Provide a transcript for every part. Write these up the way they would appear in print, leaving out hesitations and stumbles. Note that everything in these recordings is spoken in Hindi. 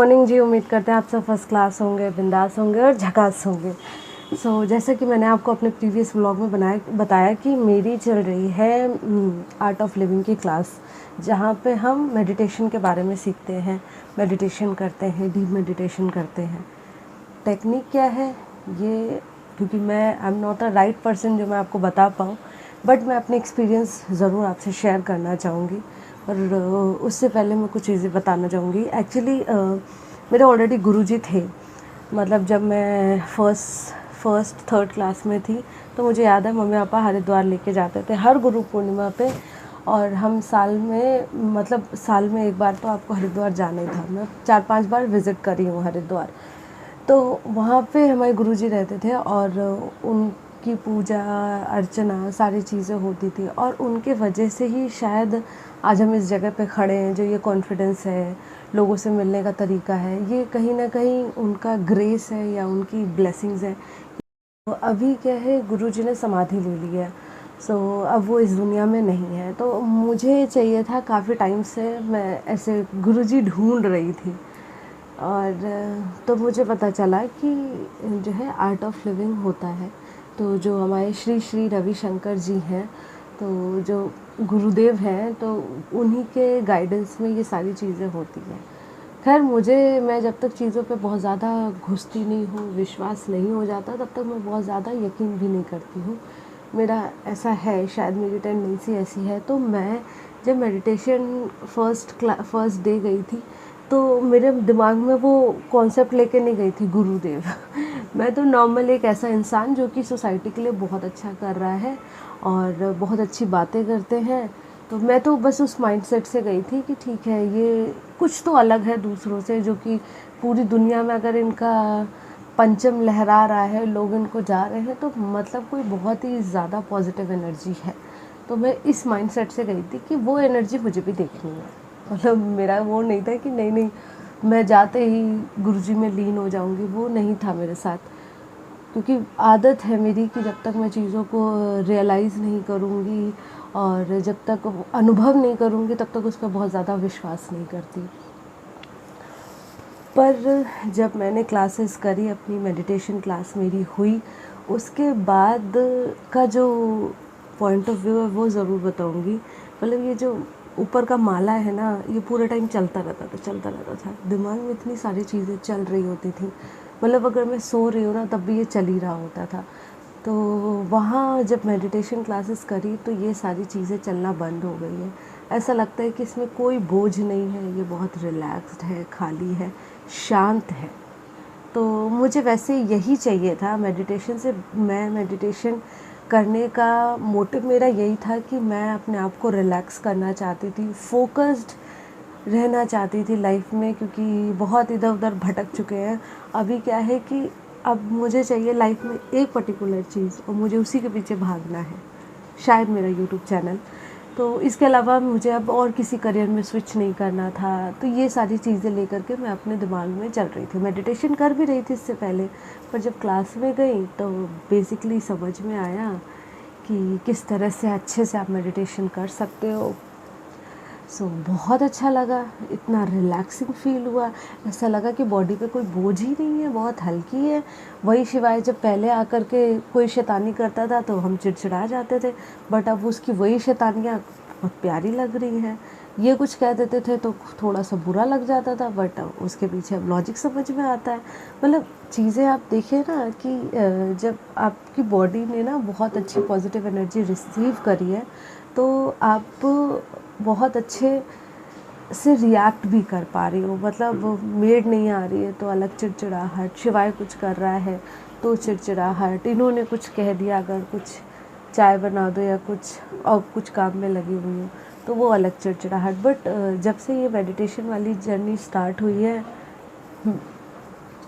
मॉर्निंग जी। उम्मीद करते हैं आप सब फर्स्ट क्लास होंगे, बिंदास होंगे और झकास होंगे। जैसा कि मैंने आपको अपने प्रीवियस व्लॉग में बताया कि मेरी चल रही है आर्ट ऑफ लिविंग की क्लास, जहाँ पे हम मेडिटेशन के बारे में सीखते हैं, मेडिटेशन करते हैं, डीप मेडिटेशन करते हैं। टेक्निक क्या है ये, क्योंकि I am not a right person जो मैं आपको बता पाऊँ, बट मैं अपनी एक्सपीरियंस ज़रूर आपसे शेयर करना चाहूँगी। और उससे पहले मैं कुछ चीज़ें बताना चाहूँगी। एक्चुअली मेरे ऑलरेडी गुरुजी थे। मतलब जब मैं फर्स्ट थर्ड क्लास में थी तो मुझे याद है मम्मी पापा हरिद्वार लेके जाते थे हर गुरु पूर्णिमा पे। और हम साल में एक बार तो आपको हरिद्वार जाना ही था। मैं 4-5 बार विज़िट करी हूँ हरिद्वार। तो वहाँ पे हमारे गुरुजी रहते थे और उनकी पूजा अर्चना सारी चीज़ें होती थी, और उनके वजह से ही शायद आज हम इस जगह पे खड़े हैं। जो ये कॉन्फिडेंस है, लोगों से मिलने का तरीका है, ये कहीं ना कहीं उनका ग्रेस है या उनकी ब्लेसिंग्स है। तो अभी क्या है, गुरुजी ने समाधि ले ली है। अब वो इस दुनिया में नहीं है। तो मुझे चाहिए था, काफ़ी टाइम से मैं ऐसे गुरुजी ढूंढ रही थी। और तो मुझे पता चला कि जो है आर्ट ऑफ लिविंग होता है। तो जो हमारे श्री श्री रविशंकर जी हैं, तो जो गुरुदेव हैं, तो उन्हीं के गाइडेंस में ये सारी चीज़ें होती हैं। खैर मैं जब तक चीज़ों पे बहुत ज़्यादा घुसती नहीं हूँ, विश्वास नहीं हो जाता, तब तक मैं बहुत ज़्यादा यकीन भी नहीं करती हूँ। मेरा ऐसा है, शायद मेरी टेंडेंसी ऐसी है। तो मैं जब मेडिटेशन फर्स्ट डे गई थी, तो मेरे दिमाग में वो कॉन्सेप्ट लेके नहीं गई थी गुरुदेव। मैं तो नॉर्मल एक ऐसा इंसान जो कि सोसाइटी के लिए बहुत अच्छा कर रहा है और बहुत अच्छी बातें करते हैं। तो मैं तो बस उस माइंडसेट से गई थी कि ठीक है, ये कुछ तो अलग है दूसरों से, जो कि पूरी दुनिया में अगर इनका पंचम लहरा रहा है, लोग इनको जा रहे हैं, तो मतलब कोई बहुत ही ज़्यादा पॉजिटिव एनर्जी है। तो मैं इस माइंडसेट से गई थी कि वो एनर्जी मुझे भी देखनी है। मतलब मेरा वो नहीं था कि नहीं मैं जाते ही गुरुजी में लीन हो जाऊंगी, वो नहीं था मेरे साथ। क्योंकि आदत है मेरी कि जब तक मैं चीज़ों को रियलाइज़ नहीं करूँगी और जब तक अनुभव नहीं करूँगी, तब तक उस पर बहुत ज़्यादा विश्वास नहीं करती। पर जब मैंने क्लासेस करी, अपनी मेडिटेशन क्लास मेरी हुई, उसके बाद का जो पॉइंट ऑफ व्यू है वो ज़रूर बताऊँगी। मतलब ये जो ऊपर का माला है ना, ये पूरे टाइम चलता रहता था। दिमाग में इतनी सारी चीज़ें चल रही होती थी। मतलब अगर मैं सो रही हूँ ना, तब भी ये चल ही रहा होता था। तो वहाँ जब मेडिटेशन क्लासेस करी, तो ये सारी चीज़ें चलना बंद हो गई है। ऐसा लगता है कि इसमें कोई बोझ नहीं है, ये बहुत रिलैक्स्ड है, खाली है, शांत है। तो मुझे वैसे यही चाहिए था मेडिटेशन से। मैं मेडिटेशन करने का मोटिव मेरा यही था कि मैं अपने आप को रिलैक्स करना चाहती थी, फोकस्ड रहना चाहती थी लाइफ में, क्योंकि बहुत इधर उधर भटक चुके हैं। अभी क्या है कि अब मुझे चाहिए लाइफ में एक पर्टिकुलर चीज़, और मुझे उसी के पीछे भागना है। शायद मेरा यूट्यूब चैनल, तो इसके अलावा मुझे अब और किसी करियर में स्विच नहीं करना था। तो ये सारी चीज़ें लेकर के मैं अपने दिमाग में चल रही थी। मेडिटेशन कर भी रही थी इससे पहले, पर जब क्लास में गई तो बेसिकली समझ में आया कि किस तरह से अच्छे से आप मेडिटेशन कर सकते हो। बहुत अच्छा लगा, इतना रिलैक्सिंग फील हुआ। ऐसा लगा कि बॉडी पे कोई बोझ ही नहीं है, बहुत हल्की है। वही शिवाय जब पहले आकर के कोई शैतानी करता था तो हम चिड़चिड़ा जाते थे, बट अब उसकी वही शैतानियाँ बहुत प्यारी लग रही हैं। ये कुछ कह देते थे तो थोड़ा सा बुरा लग जाता था, बट उसके पीछे अब लॉजिक समझ में आता है। मतलब चीज़ें आप देखें ना कि जब आपकी बॉडी ने ना बहुत अच्छी पॉजिटिव एनर्जी रिसीव करी है, तो आप बहुत अच्छे से रिएक्ट भी कर पा रही हो। मतलब मेड नहीं आ रही है तो अलग चिड़चिड़ाहट, शिवाय कुछ कर रहा है तो चिड़चिड़ाहट, इन्होंने कुछ कह दिया, अगर कुछ चाय बना दो या कुछ और कुछ काम में लगी हुई हो तो वो अलग चिड़चिड़ाहट। बट जब से ये मेडिटेशन वाली जर्नी स्टार्ट हुई है,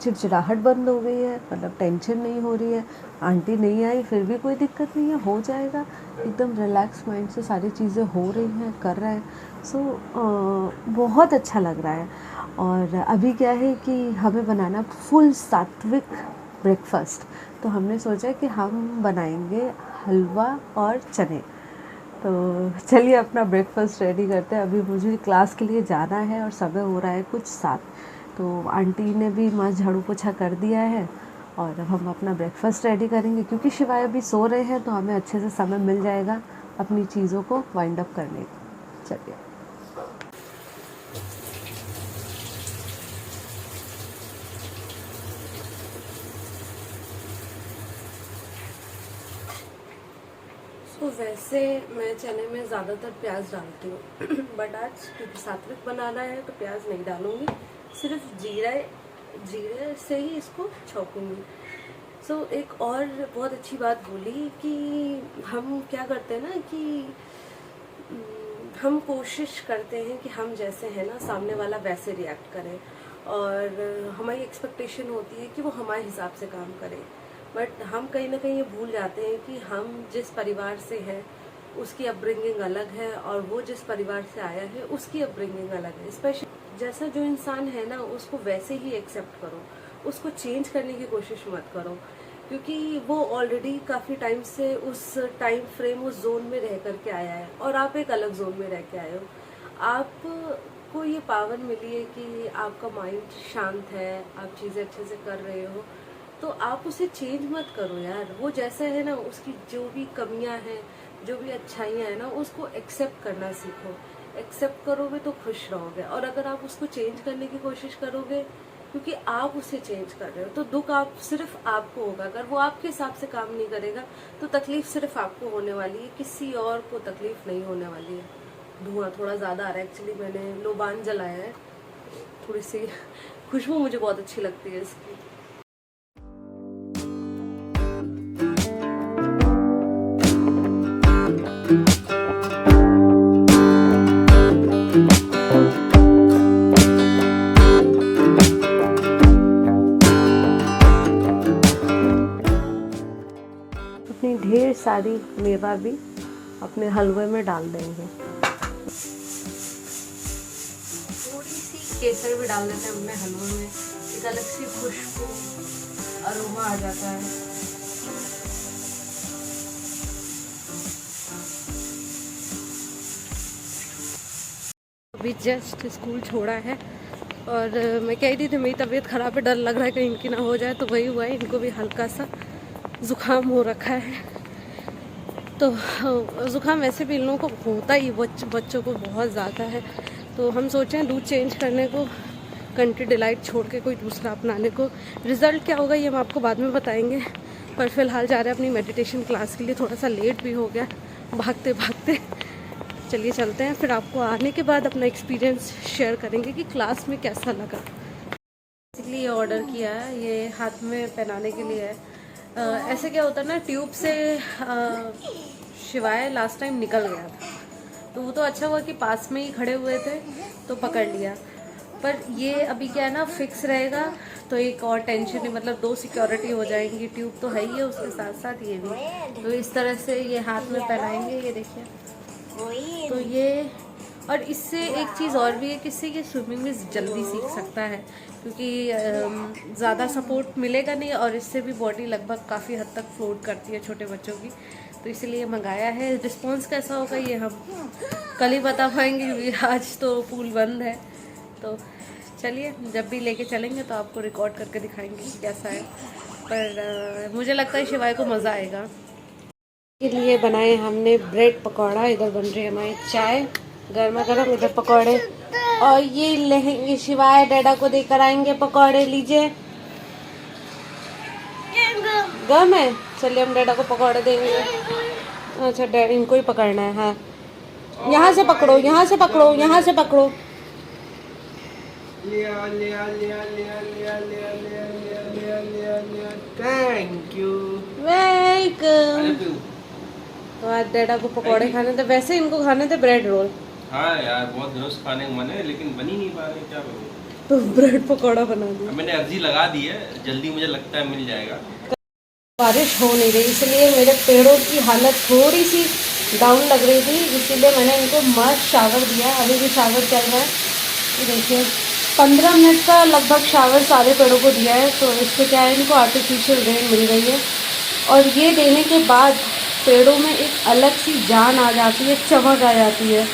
चिड़चिड़ाहट बंद हो गई है। मतलब टेंशन नहीं हो रही है। आंटी नहीं आई फिर भी कोई दिक्कत नहीं है, हो जाएगा। एकदम रिलैक्स माइंड से सारी चीज़ें हो रही हैं, कर रहे हैं। बहुत अच्छा लग रहा है। और अभी क्या है कि हमें बनाना फुल सात्विक ब्रेकफास्ट। तो हमने सोचा कि हम बनाएंगे हलवा और चने। तो चलिए अपना ब्रेकफास्ट रेडी करते हैं। अभी मुझे क्लास के लिए जाना है और समय हो रहा है कुछ 7। तो आंटी ने भी मस्त झाड़ू पोछा कर दिया है और अब हम अपना ब्रेकफास्ट रेडी करेंगे, क्योंकि शिवाय अभी सो रहे हैं तो हमें अच्छे से समय मिल जाएगा अपनी चीज़ों को वाइंड अप करने का। चलिए। तो वैसे मैं चने में ज़्यादातर प्याज डालती हूँ बट आज क्योंकि सात्विक बनाना है तो प्याज नहीं डालूँगी, सिर्फ जीरे से ही इसको छौंकूँगी। सो एक और बहुत अच्छी बात बोली कि हम क्या करते हैं ना कि हम कोशिश करते हैं कि हम जैसे हैं ना सामने वाला वैसे रिएक्ट करे, और हमारी एक्सपेक्टेशन होती है कि वो हमारे हिसाब से काम करे। बट हम कहीं ना कहीं ये भूल जाते हैं कि हम जिस परिवार से हैं उसकी अपब्रिंगिंग अलग है और वो जिस परिवार से आया है उसकी अपब्रिंगिंग अलग है। स्पेशली जैसा जो इंसान है ना उसको वैसे ही एक्सेप्ट करो, उसको चेंज करने की कोशिश मत करो, क्योंकि वो ऑलरेडी काफ़ी टाइम से उस टाइम फ्रेम उस जोन में रह करके आया है और आप एक अलग जोन में रह के आए हो। आपको ये पावर मिली है कि आपका माइंड शांत है, आप चीज़ें अच्छे से कर रहे हो, तो आप उसे चेंज मत करो यार। वो जैसा है ना उसकी जो भी कमियां हैं, जो भी अच्छाइयां हैं ना, उसको एक्सेप्ट करना सीखो। एक्सेप्ट करोगे तो खुश रहोगे, और अगर आप उसको चेंज करने की कोशिश करोगे क्योंकि आप उसे चेंज कर रहे हो तो दुख आप सिर्फ आपको होगा। अगर वो आपके हिसाब से काम नहीं करेगा तो तकलीफ सिर्फ आपको होने वाली है, किसी और को तकलीफ नहीं होने वाली है। धुआं थोड़ा ज़्यादा आ रहा है, एक्चुअली मैंने लोबान जलाया है, थोड़ी सी खुशबू मुझे बहुत अच्छी लगती है इसकी। अपनी ढेर सारी मेवा भी अपने हलवे में डाल देंगे। थोड़ी सी केसर भी डाल देते हैं अपने हलवे में, एक अलग सी खुशबू अरोमा आ जाता है। अभी जस्ट स्कूल छोड़ा है और मैं कह रही थी मेरी तबीयत ख़राब है, डर लग रहा है कहीं इनकी ना हो जाए, तो वही हुआ है, इनको भी हल्का सा ज़ुकाम हो रखा है। तो ज़ुकाम वैसे भी इन लोगों को होता ही बच्चों को बहुत ज़्यादा है, तो हम सोचें दूध चेंज करने को, कंट्री डिलाइट छोड़ के कोई दूसरा अपनाने को। रिज़ल्ट क्या होगा ये हम आपको बाद में बताएंगे, पर फिलहाल जा रहे हैं अपनी मेडिटेशन क्लास के लिए। थोड़ा सा लेट भी हो गया भागते भागते। चलिए चलते हैं, फिर आपको आने के बाद अपना एक्सपीरियंस शेयर करेंगे कि क्लास में कैसा लगा। बेसिकली ये ऑर्डर किया है, ये हाथ में पहनाने के लिए है। ऐसे क्या होता है ना, ट्यूब से शिवाय लास्ट टाइम निकल गया था, तो वो तो अच्छा हुआ कि पास में ही खड़े हुए थे तो पकड़ लिया। पर ये अभी क्या है ना, फिक्स रहेगा तो एक और टेंशन नहीं, मतलब 2 सिक्योरिटी हो जाएंगी। ट्यूब तो है ही है, उसके साथ साथ ये भी, तो इस तरह से ये हाथ में पहनाएंगे। ये देखिए, तो ये, और इससे एक चीज़ और भी है कि इससे ये स्विमिंग भी जल्दी सीख सकता है, क्योंकि ज़्यादा सपोर्ट मिलेगा नहीं, और इससे भी बॉडी लगभग काफ़ी हद तक फ्लोट करती है छोटे बच्चों की, तो इसलिए मंगाया है। रिस्पॉन्स कैसा होगा ये हम कल ही बता पाएंगे, क्योंकि आज तो पूल बंद है। तो चलिए, जब भी लेके चलेंगे तो आपको रिकॉर्ड करके दिखाएंगे कैसा है, पर मुझे लगता है शिवाय को मज़ा आएगा। के लिए बनाए हमने ब्रेड पकौड़ा, इधर बन रही है हमारी चाय गर्मा गर्म, इधर पकौड़े, और ये लेंगे शिवाय डैडा को देकर आएंगे पकौड़े। लीजिए, गम है, चलिए हम डैडा को पकौड़े देंगे। अच्छा डैडी इनको ही पकड़ना है, हाँ यहाँ से पकड़ो, यहाँ से पकड़ो, यहाँ से पकड़ो। Thank you, welcome. तो आज डैडा को पकौड़े खाने थे, वैसे इनको खाने थे ब्रेड रोल। हाँ यार, बहुत दिनों से खाने का मन है लेकिन बनी नहीं पा रही, क्या करूँ। तो ब्रेड पकौड़ा बना दिया। मैंने अर्जी लगा दी है, जल्दी मुझे लगता है मिल जाएगा। बारिश हो नहीं रही, इसलिए मेरे पेड़ों की हालत थोड़ी सी डाउन लग रही थी, इसीलिए मैंने इनको मस्त शावर दिया। अभी भी शावर चल रहा है, ये देखिए 15 मिनट का लगभग शावर सारे पेड़ों को दिया है। तो इससे क्या है, इनको आर्टिफिशियल रेन मिल रही है, और ये देने के बाद पेड़ों में एक अलग सी जान आ जाती है, चमक आ जाती है।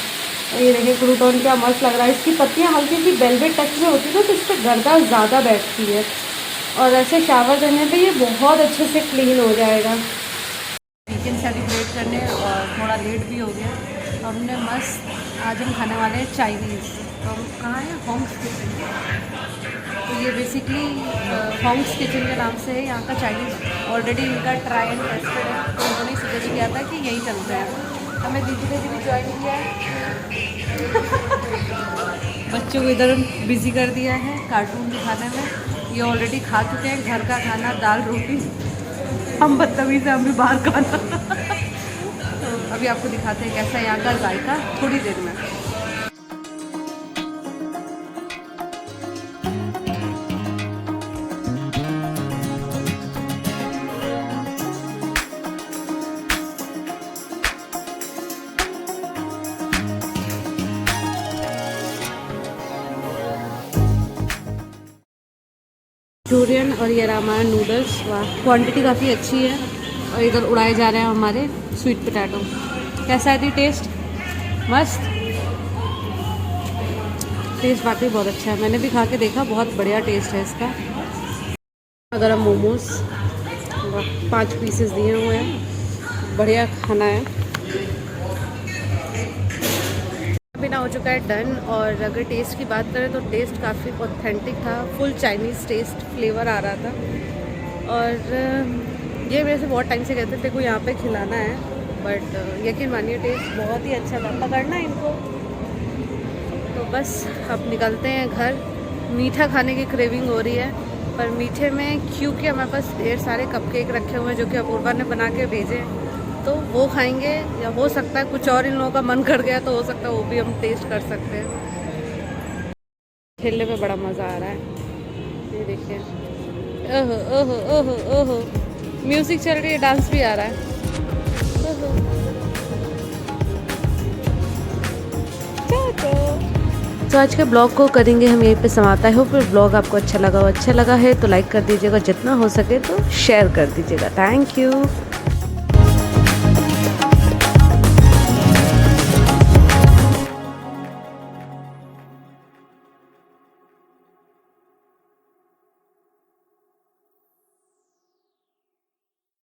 ये देखिए क्रूटॉन क्या मस्त लग रहा है। इसकी पत्तियाँ हल्की सी वेलवेट टच में होती है ना, तो इस पर गर्दा ज़्यादा बैठती है, और ऐसे शावर करने पे ये बहुत अच्छे से क्लीन हो जाएगा। वीकेंड सेलिब्रेट करने और थोड़ा लेट भी हो गया, तो हमने मस्त आज हम खाने वाले हैं चाइनीज़। तो हम कहाँ हैं? होंग्स किचन। तो ये बेसिकली होंग्स किचन के नाम से है यहाँ का चाइनीज़। ऑलरेडी इनका ट्राई एंड टेस्टेड है, तो उन्होंने सजेस्ट किया था कि यही चलते हैं। हमें दीदी ने भी ज्वाइन किया है। बच्चों को इधर बिज़ी कर दिया है कार्टून दिखाने में। ये ऑलरेडी खा चुके हैं घर का खाना, दाल रोटी। हम बदतमीज़ हैं, हम भी बाहर खाना। तो अभी आपको दिखाते हैं कैसा यहाँ का जायका थोड़ी देर में। मंचूरियन और ये रामायण नूडल्स, वाह क्वांटिटी काफ़ी अच्छी है। और इधर उड़ाए जा रहे हैं हमारे स्वीट पोटैटो। कैसा है दी टेस्ट? मस्त टेस्ट, वाकई बहुत अच्छा है। मैंने भी खा के देखा, बहुत बढ़िया टेस्ट है इसका। अगर हम मोमोज 5 पीसेस दिए हुए हैं, बढ़िया खाना है। बिना हो चुका है डन। और अगर टेस्ट की बात करें तो टेस्ट काफ़ी ऑथेंटिक था, फुल चाइनीज़ टेस्ट फ्लेवर आ रहा था। और ये मेरे से बहुत टाइम से कहते थे को यहाँ पे खिलाना है, बट यकीन मानिए टेस्ट बहुत ही अच्छा था। पकड़ना इनको। तो बस अब निकलते हैं घर। मीठा खाने की क्रेविंग हो रही है, पर मीठे में क्योंकि हमारे पास ढेर सारे कपकेक रखे हुए हैं जो कि अपूर्वा ने बना के भेजे, तो वो खाएंगे। या हो सकता है कुछ और इन लोगों का मन कर गया, तो हो सकता है वो भी हम टेस्ट कर सकते हैं। खेलने में बड़ा मज़ा आ रहा है। ये देखिए, ओहो ओहो ओहो ओहो, म्यूज़िक चल रही है, डांस भी आ रहा है। तो आज के ब्लॉग को करेंगे हम यहीं पे समाप्त। आई होप ब्लॉग आपको अच्छा लगा हो। अच्छा लगा है तो लाइक कर दीजिएगा, जितना हो सके तो शेयर कर दीजिएगा। Thank you.